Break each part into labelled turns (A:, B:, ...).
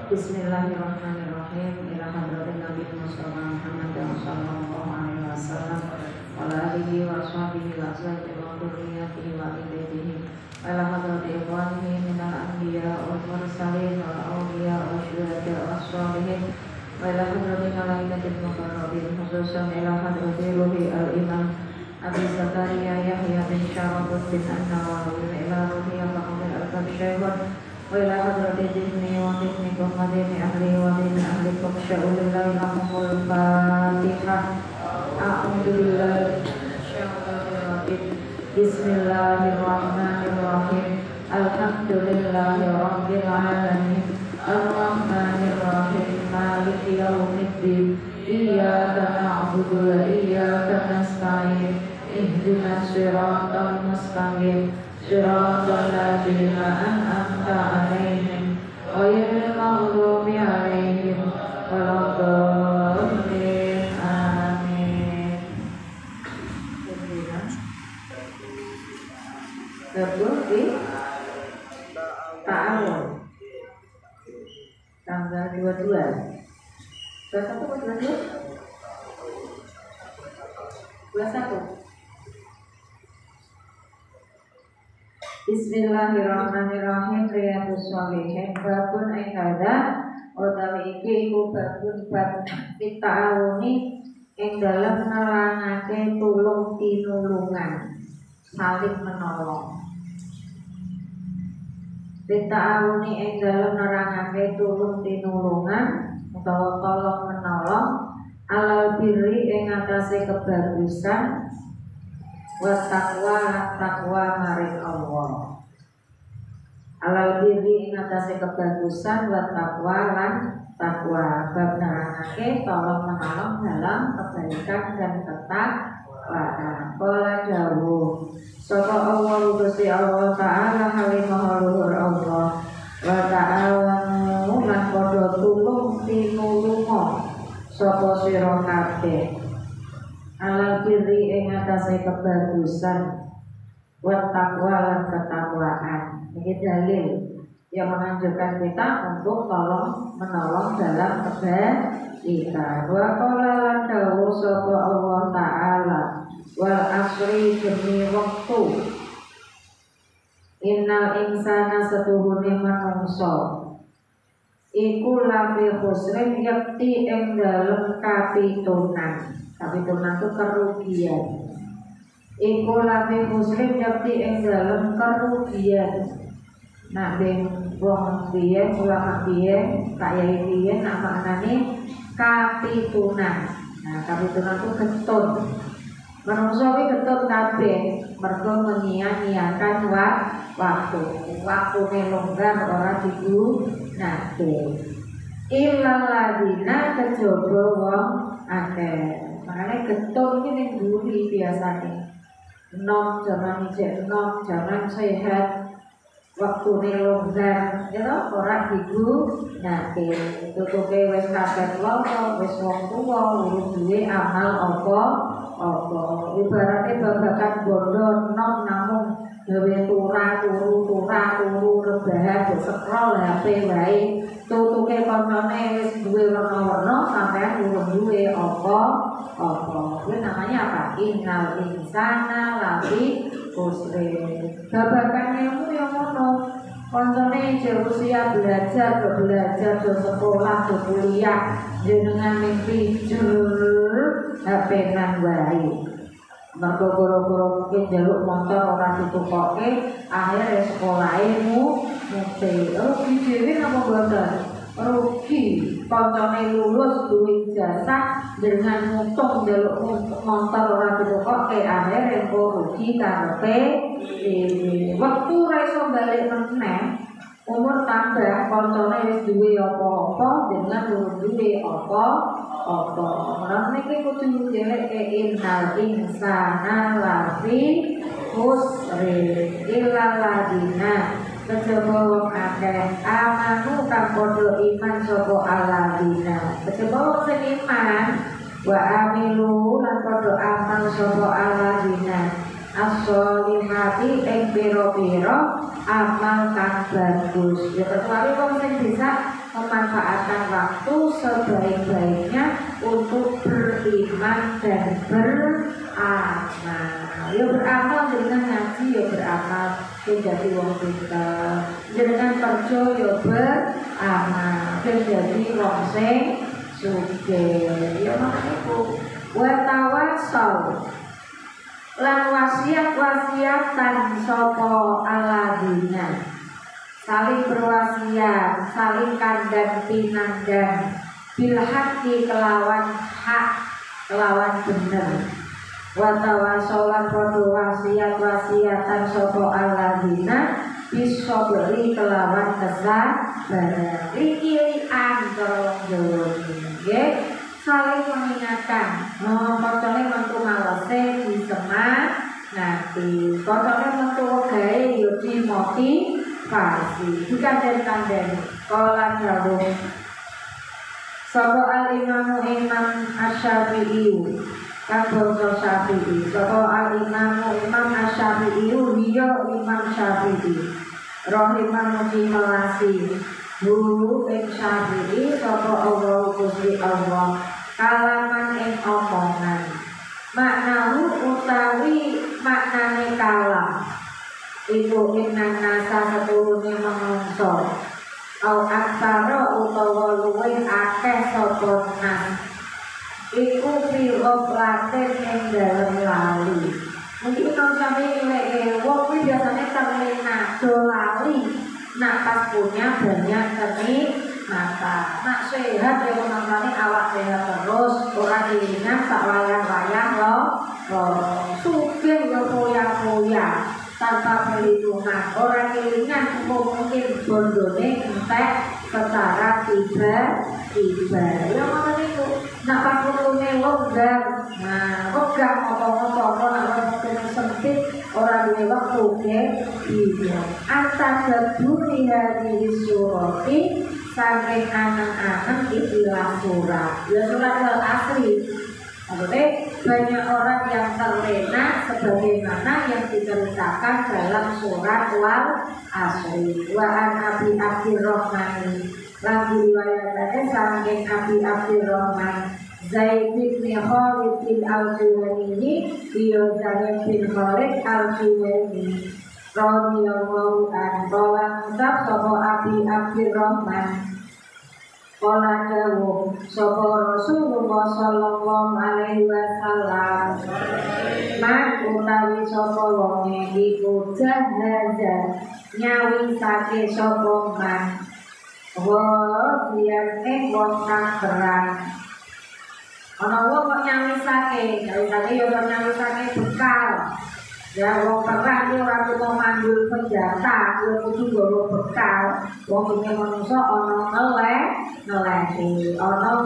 A: Bismillahirrahmanirrahim. Ila hadratin Nabi Mustafa Muhammad sallallahu alaihi wasallam wa ala alihi wa sahbihi wa azwajihi wa dzurriyyatihi wa ibadihi wa ila hadrati ikhwanihi minal anbiya wal mursalin wal awliya wa syuhada wa sholihin wa ila hadrati malaikatil muqarrabin khususan ila hadrati ruhi al-imam Abi Zakaria Yahya bin Syarafuddin An-Nawawi wa ila ruhi al-Fahmi al-Kabsyaibun wa ila hadrati dini wa dinikum wa dini ahli wa dini ahlikum sya'ulillahi lahumul fatihah. A'udzubillahi minasyaitonir Bismillahirrahmanirrahim. Alhamdulillahi rabbil alamin. Ar-Rahmanirrahim. Maliki yaumiddin. Iyyaka na'budu wa iyyaka nasta'in. Ihdinas siratal mustaqim. Siratal ladzina an'amta 'alaihim ghairil maghdubi 'alaihim waladdallin. Amin. Betul di Ta'awun tanggal 22. 21 atau 21? Bismillahirrahmanirrahim. Riyadhus Shalihin. Babun ing hadza utawi iki iku babun bab ta'awuni ing dalem nerangake tulung tinulungan, saling menolong. Ta'awuni ing dalem nerangake tulung tinulungan utawa tolong menolong alal birri ing atase kebagusan wa taqwa maring Allah. Alal birri ing atase kebagusan wa taqwa lan takwa. Bab nerangake tolong menolong dalam kebaikan dan ketakwaan. Qala dawuh sapa Allah Gusti Allah taala halimah luhur Allah wa ta'awanu lan padha tulung tinulunga sapa sira kabeh alal birri ing atase kebagusan wa taqwa lan ketakwaan. Ini dalil yang menganjurkan kita untuk tolong menolong dalam kebaikan. Wa qala lan dawuh sapa Allah taala wal asri demi waktu innal insana setuhune manungsa iku lafi khusrin yakti ing dalem kapitunan. Kapitunan itu kerugian. Iku lafi khusrin yakti ing dalem kerugian. Nak ben wong biyen ulama biyen kaya biyen nak maknane kapitunan. Nah, kapitunan itu getun. Manungsa kuwi getun kabeh mergo menyia-nyiakan waktu. Waktune longgar ora digunakake. Illal ladina kejaba wong akeh. Makane getun iki ning mburi biasane. Nom jaman ijek nom jaman sehat. Waktune longgar ya ora digunakake. Tutupe wis kabeh loro, wis wong tuwa, urung duwe amal apa. Ibaratnya babakan bondo nom namung gawe turu rebahan scroll HP wae. Tutuke koncone wis duwe warna-warna sampean urung duwe apa. Kuwi namanya apa? Innal insana lafi khusrin. Babakane ku yo ngono. Koncone usia belajar do sekolah do kuliah jenengan mimpi HP-nan wae. Mergo goro-goro mungkin jaluk motor ora ditukoke, akhirnya sekolahe mesti rugi dhewe napa boten? Rugi. Koncone lulus duwe ijazah dengan mutung jaluk motor ora ditukoke, akhirnya rugi karepe dhewe. Wektu ora iso balik meneh. Umur tambah koncone wis duwe apa-apa dengan durung duwe apa-apa. Ora niki kudu dhewekke innal insana lafi khusrin illa ladina kejaba wong akeh amanu kang padha iman sapa aladina. Kejaba wong sing iman wa amilu lan padha amal sapa aladina. As-sholihati ing pira-pira amal kang bagus. Ya kecuali wong sing bisa memanfaatkan waktu sebaik-baiknya untuk beriman dan beramal. Ya beramal dengan ngaji, ya beramal jadi wong pinter. Dengan kerja ya beramal jadi wong sing sugih. Ya maksudku wa tawasau lan wasiat-wasiatan sapa aladina, saling berwasiat, saling kandang pinandang bil haqqi kelawan hak, kelawan bener. Wa tawasolan padha wasiat-wasiatan sapa aladina bisa beri kelawan kesabaran. Iki antara Jawa nggih saling mengingatkan. Kocone mentu malese disemangati, kocone mentu wegahe yo dimotivasi, dikandhen-kandheni. Kala dawuh sapa al-imamu Imam Asy-Syafi'i kang bangsa Syafi'i, sapa al-imamu Imam Asy-Syafi'i dia Imam Syafi'i rahimahullah melasi guru ing Syafi'i sapa Allah Gusti Allah kalaman ing omongan maknahu utawi maknane kalam iku inang nasa seturune menungso au aksara utawa luwih akeh sapa nas iku piroblaten ing dalem lali. Mungkin kalau sampai nilai wong biasanya terlena lali. Nak pas punya banyak mata, nak sehat ya menangani awak sehat terus, orang kelingan tak wayang-wayang loh, sugih ya poya-poya tanpa perhitungan. Orang kelingan mungkin bondone entek secara tiba-tiba. Ya mana itu, nak pas punya longgar, nah longgar ngomong-ngomong nak mungkin sempit. Orang ini waktu iya antar keduri hari surati sampai anak-anak istilah surat ya surat yang asli. Maksudnya banyak orang yang terlena sebagaimana yang diceritakan dalam surat wal asri. Wa an Abi Abdurrahman lagi riwayatnya sampai Abi Abdurrahman Zaid bin Khalid bin Al-Juwayni dia Zaid bin Khalid Al-Juwayni radhiyallahu anhu qala sapa Abi Abdurrahman qala dawu sapa Rasulullah sallallahu alaihi wasallam man utawi sapa wong iku jahaza nyawi sake sapa man wa biyen wong kang perang. Ana wong kok nyawisake ya nyawisake bekal. Ya wong perang iki ora kudu mandul senjata, ya kudu nggawa bekal. Wong jenenge manungsa ana ngeleh-ngelehi, ana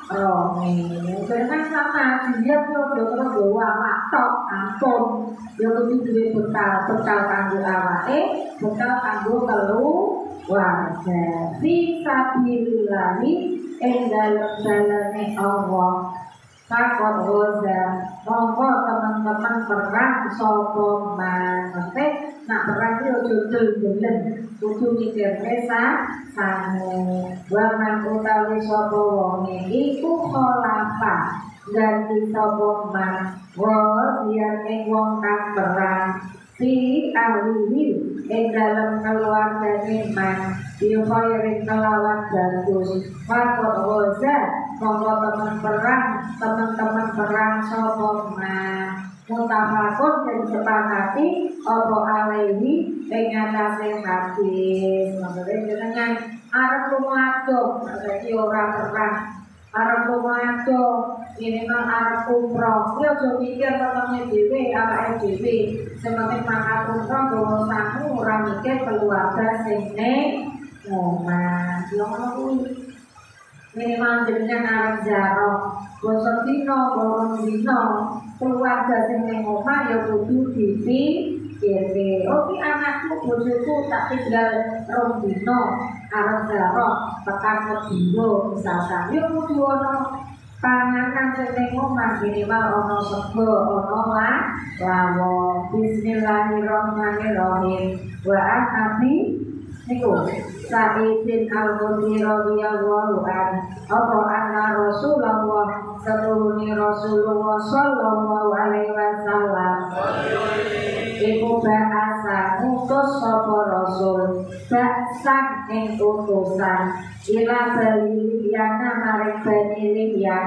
A: ngerongi. Karena sama dia yo terus nggawa laptop, ampun. Ya kudu duwe bekal kanggo awake, bekal kanggo keluarga. Fi sabilillah ing dalem Allah takut roza monggo teman-teman perang sapa mate nak perang yo judul-judulan kudu mikir resa sangu wa man utawi sapa wong iku kholafa ganti sapa man wa biar ing wong kang perang fi ahlihi ing dalem keluargane man khairin kelawan bagus fakot roza monggo teman-teman perang sapa man mutafakun dan sepakati apa alaihi ing atase hadis. Maksudnya dengan arep lumaku berarti ora perang arep lumaku minimal arep umroh yo aja mikir ketemu dhewe awake dhewe semakin mangkat umroh gowo samu ora mikir keluarga sing omah yo ngono kuwi minimal jenengan arep jaro bosan dino keluarga sing ning omah ya kudu dipikirke oke anakku bojoku tak tinggal rong dino arep jaro tekan kedino misalkan yo kudu ana panganan sing ning omah minimal ana sego ana lawon bismillahirrahmanirrahim wa an abi niku Sa'idin al-Khudri radhiyallahu anhu apa anna Rasulullah seluruhni Rasulullah sallallahu alaihi wasallam iku bahasa ngutus sapa Rasul baksan ing utusan ila baliyana maring Bani Lihyan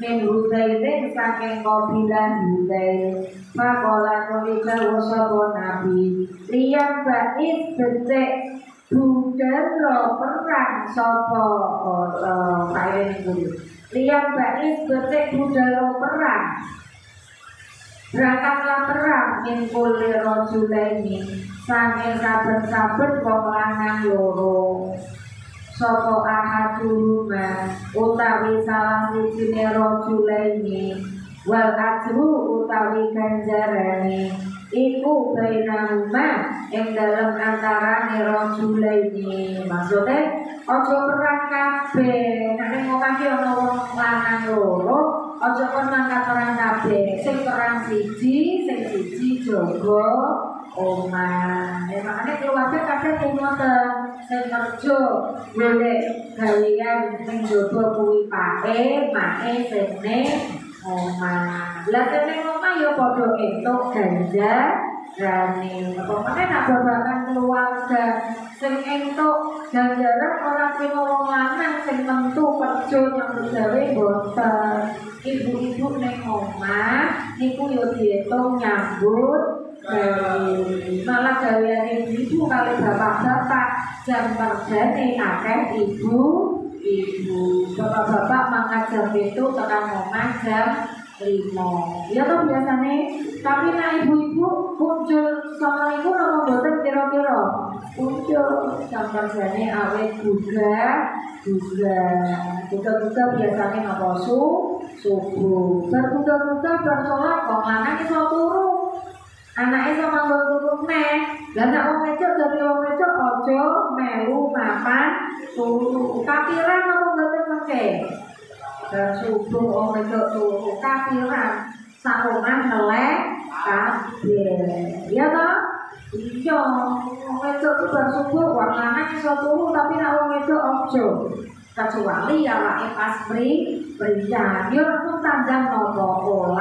A: min Hudailin saking kabilah Hudail makola kulika sapa Nabi liyan bais becek budal perang sapa kaya niku liyan bais becek budal perang berangkatlah perang min kulli rajulaini saking saben-saben wong lanang loro sapa ahaduma utawi salah sijine rajulaini wal ajru utawi ganjarane iku bainahuma ing dalem antarane rajulaini maksudnya aja perang kabeh nek ning omah ki ana wong lanang loro aja perang kabeh sing perang siji sing siji jaga omah makane keluarga kadang ngoten sing kerja golek gawean ning jaba kuwi pae mae sing ning omah lha sing ning omah ya padha entuk ganjarane pokoknya nak babakan keluarga sing entuk ganjaran ora kena wong lanang sing tentu kerja nang gawe boten ibu-ibu ning omah niku yo diitung nyambut malah gaweane ibu kali bapak-bapak jam kerjane akeh ibu bapak-bapak mangkat jam itu tekan omah jam 5 ya toh biasane tapi nek ibu-ibu muncul sama ibu apa mboten kira-kira muncul jam kerjane awet juga biasane ngapa subuh berbuka-buka bersolat kok lanang iso turu anake sama turu neh lan nek wong wedok dadi wong wedok aja melu mapan turu kapiran apa mboten mengke subuh wong wedok turu kapiran sak omah nelek kabeh ya toh iya wong wedok ku bar subuh wong lanang iso turu tapi nek wong wedok aja kecuali awake pas berian yo langsung tandang nopo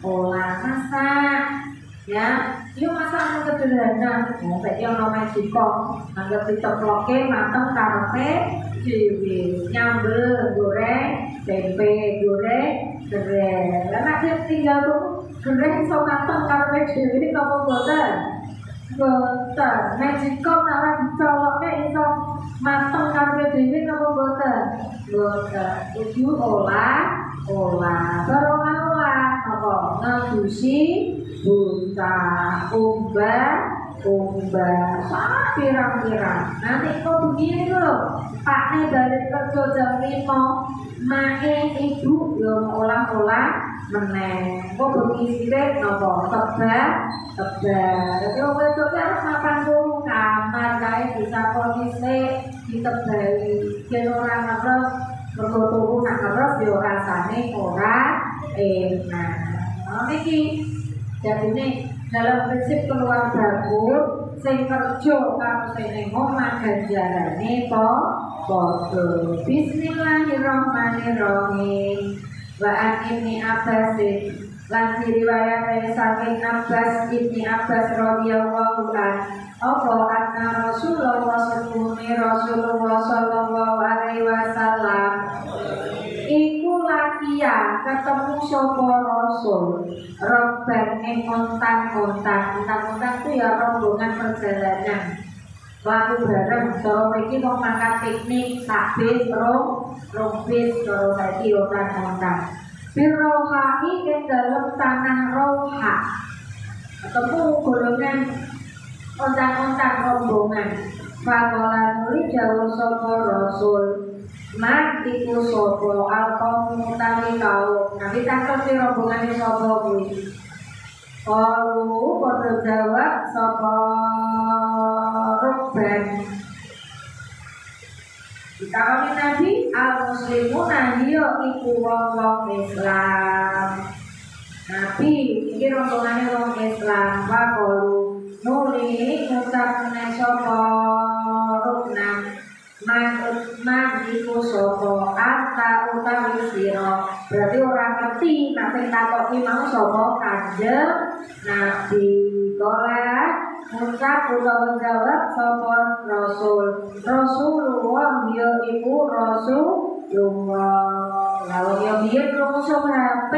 A: olah masak ya yuk masak sederhana saiki ana magicom anggap dicokloke mateng karepe dhewe nyambel goreng tempe goreng gereng lan nek tinggal gereng iso mateng karepe dhewe napa boten magicom ora dicolokke iso mateng karepe dhewe napa boten kudu olah olah apa ngadusi bunta umbah sangat pirang-pirang nanti kok begini lho pakne balik kerja jam 5 mae ibu yo olah-olah meneh kok bengi sithik napa tebak yo wedok arep makan turu kamar kae bisa kondisi ditebali yen ora ngerep mergo turu nak ngerep yo rasane ora enak niki jadi ini dalam prinsip keluarga pun sing kerja karo sing ning omah ganjarane padha. Bismillahirrahmanirrahim. Wa an ibni Abbas lan diriwayatake saking Abbas ibni Abbas radhiyallahu anhu apa anna Rasulullah sallallahu alaihi wasallam iku lakiya ketemu sapa Rasul roban ing kontak-kontak itu ya rombongan perjalanan waktu bareng cara mriki wong mangkat piknik sak bis rong bis cara saiki ora kontak birrohai ing dalem tanah roha ketemu golongan kontak-kontak rombongan faqala nuli jawab sapa Rasul mat iku sapa alqaum utawi kaum nabi takon si rombongane sapa kuwi padha jawab sapa Rukban dikawani nabi al-muslimuna hiya iku wong Islam nabi iki rombongane wong Islam wa qalu nuli ngucapne sapa Ruknan Man iku sapa anta utawi sira. Berarti orang ngerti nek sing takoki mau sapa Kanjeng Nabi. Kola ngucap utawa jawab sapa Rasul. Rasulullah ya iku Rasulullah. Lalu ya biyen rumus HP,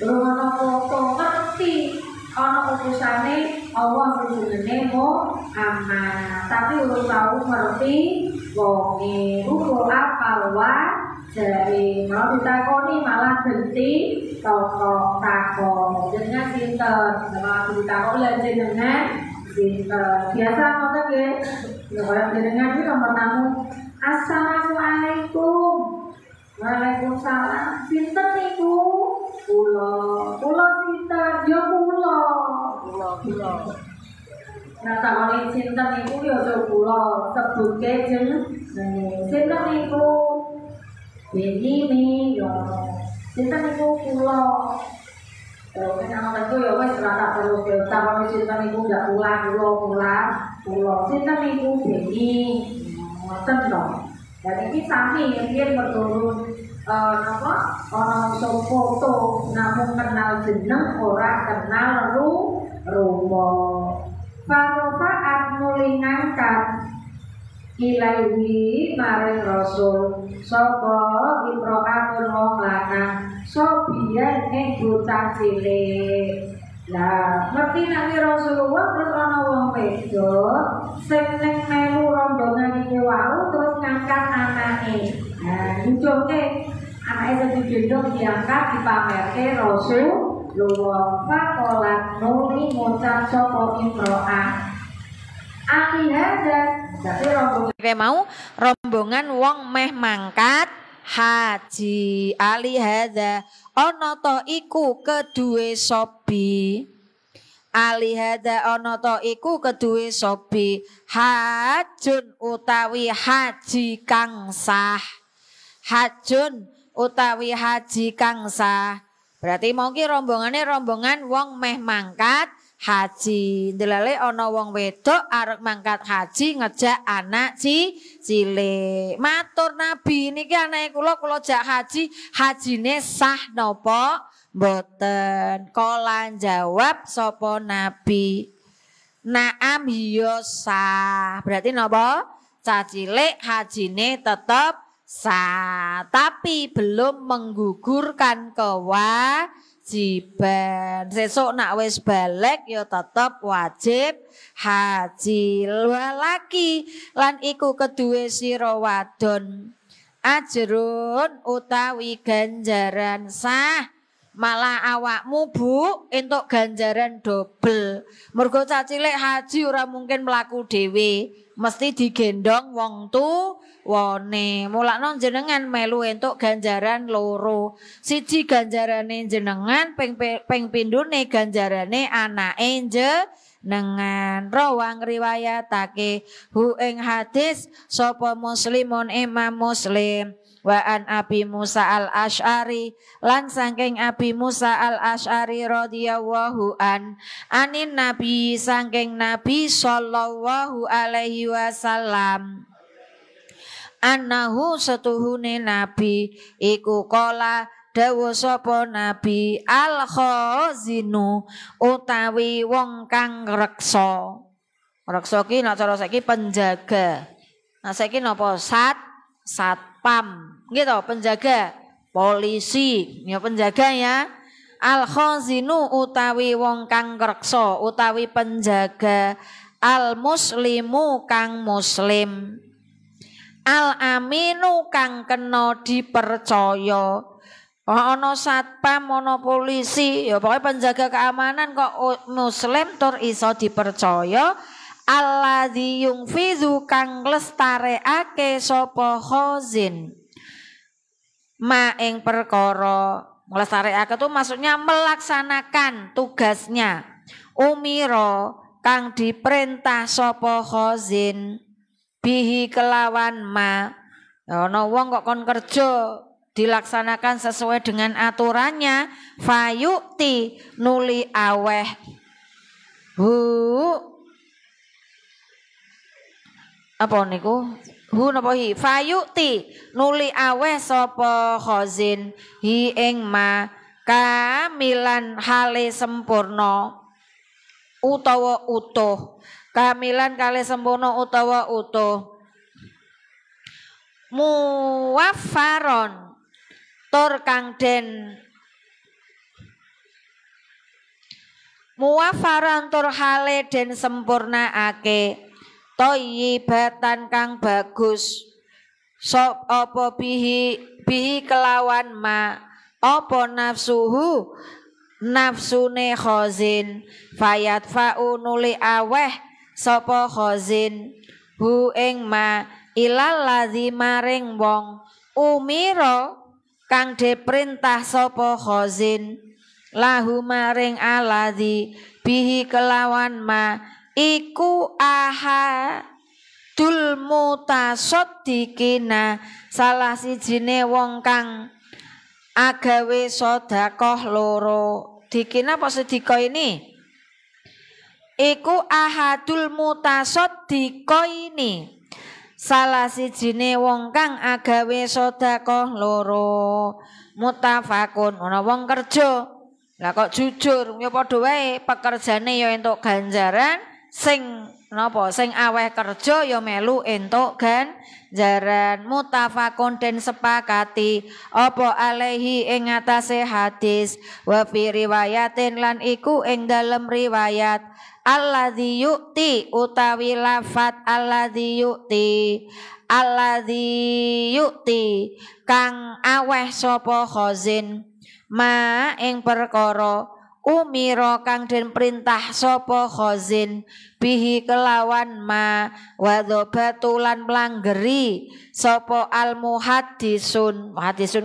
A: rumus foto ngerti ana utusane Allah jenenge Muhammad. Tapi urung tau ngerti wonge uga apal wae jare mau ditakoni malah genti toko takon jenengan sinten malah ditakoni lha jenengan sinten biasa ngoten nggih ya ora jenengan iki nomor tamu assalamualaikum waalaikumsalam sinten niku kula sinten yo kula nah takoni sinten niku yo aja kula sebutke jeneng sinten niku begini yo sinten niku kula nek ana tentu yo wis ora tak terus yo takoni sinten niku gak kula sinten niku begini ngoten to. Dan iki sami yen berturun apa ana foto namung kenal jeneng ora kenal rupa. Farofa nulinangkan ilaihi maring Rasul sapa imro'atun wong lanang sobiyan ing bocah cilik. Lah ngerti nek Rasulullah terus ana wong wedok sing ning melu rombongan iki wau terus ngangkat anake. Nah ujunge anake sing digendong diangkat dipamerke Rasulullah. Faqalat nuli ngucap sapa imro'ah alihada dadi rombongan mau rombongan wong meh mangkat haji alihada ana ta iku keduwe sobi alihada ana ta iku keduwe sobi hajun utawi haji kang sah hajun utawi haji kang sah berarti mongki rombongane rombongan wong meh mangkat haji. Delale ana wong wedok arep mangkat haji ngejak anak cilik. Matur Nabi niki anake kula jak haji, hajine sah napa mboten? Kala jawab sapa Nabi. Naam ya sah. Berarti napa? Cah cilik hajine tetep sah, tapi belum menggugurkan kewajiban. Sesuk nak wis balik ya tetep wajib haji. Walaki lan iku keduwe sira wadon ajrun utawi ganjaran sah. Malah awakmu bu entuk ganjaran dobel. Mergo cah cilik haji ora mungkin mlaku dhewe, mesti digendong wong tuwane. Mulakno jenengan melu entuk ganjaran loro. Siji ganjarane jenengan, ping pindhone ganjarane anake jenengan. Rawang riwayatake hu ing hadis sapa Muslimun Imam Muslim. Wa an Abi Musa al-Asy'ari lan saking Abi Musa al-Asy'ari radhiyallahu anin Nabi saking Nabi sallallahu alaihi wasallam annahu setuhune Nabi iku kala dawuh sapa Nabi al-khazinu utawi wong kang reksa. Reksa ki nek cara saiki penjaga. Nah saiki napa satpam gitu, penjaga, polisi, ya penjaga ya. Al-khazinu utawi wong kang ngreksa utawi penjaga, al-muslimu kang muslim, al-aminu kang kena dipercaya. Ana satpam, ana polisi, ya pokoknya penjaga keamanan kok muslim tur iso dipercaya. Alladzi yungfizu kang lestarekake sapa khazin ma ing perkara. Nglestarekake itu maksudnya melaksanakan tugasnya. Umira kang diperintah sapa khazin bihi kelawan ma. Ana wong kok kon kerja dilaksanakan sesuai dengan aturannya, fayukti nuli aweh apa niku
B: hu napa hi fayuti nuli aweh sapa khazin hi ing ma kamilan hale sempurna utawa utuh kamilan kale sempurna utawa utuh muwaffaron tur kang den muwaffaran tur hale den sempurnaake thayyibatan kang bagus sop apa bihi kelawan ma apa nafsuhu nafsune khazin fayat fa'u nuli aweh sapa khazin hu ing ma ilal ladzi maring wong umira kang diperintah sapa khazin lahu maring aladzi bihi kelawan ma iku ahadul mutasaddiqina salah sijine wong kang agawe sedekah loro dikina apa sedekah ini iku ahadul mutasaddiqaini salah sijine wong kang agawe sedekah loro mutafakun ana wong kerja lah kok jujur ya padha wae pekerjane ya entuk ganjaran sing napa sing aweh kerja ya melu entuk ganjaran mutafakun den sepakati apa alaihi ing atase hadis wa fi riwayatin lan iku ing dalem riwayat alladzi yu'ti utawi lafat alladzi yu'ti kang aweh sapa khazin ma ing perkara umira kang den perintah sapa khazin bihi kelawan ma wadhabatulan planggeri sapa al muhaddisun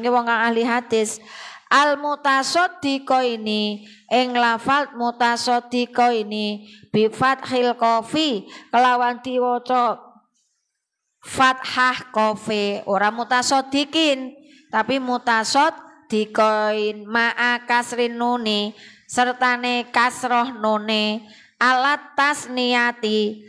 B: ki wong kang ahli hadis al mutasaddiqaini ing lafal mutasaddiqaini bi fathil qafi kelawan diwaca fathah qafi ora mutasaddiqin tapi mutasaddiqain ma'a kasrin nuni sertane kasroh nune alat tasniyati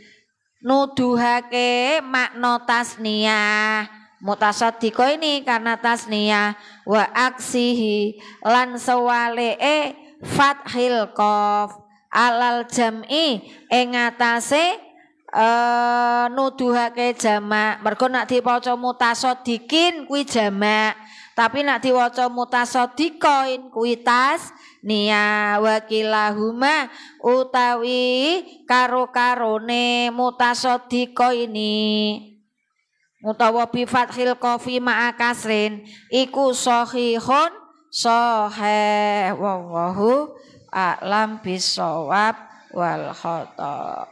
B: nuduhake makna tasniyah mutasaddiqah ini karena tasniyah wa aksihi lan sewalee fathil qaf alal jam'i ing atase nuduhake jamak mergo nek diwaca mutasaddiqin kuwi jamak tapi nek diwaca mutasaddiqain kuwi tasniyah wa kilahuma utawi karo-karone mutasaddiqah ini utawa bi fathil qafi ma'a kasrin iku sahihun sahih wallahu a'lam bisawab wal khata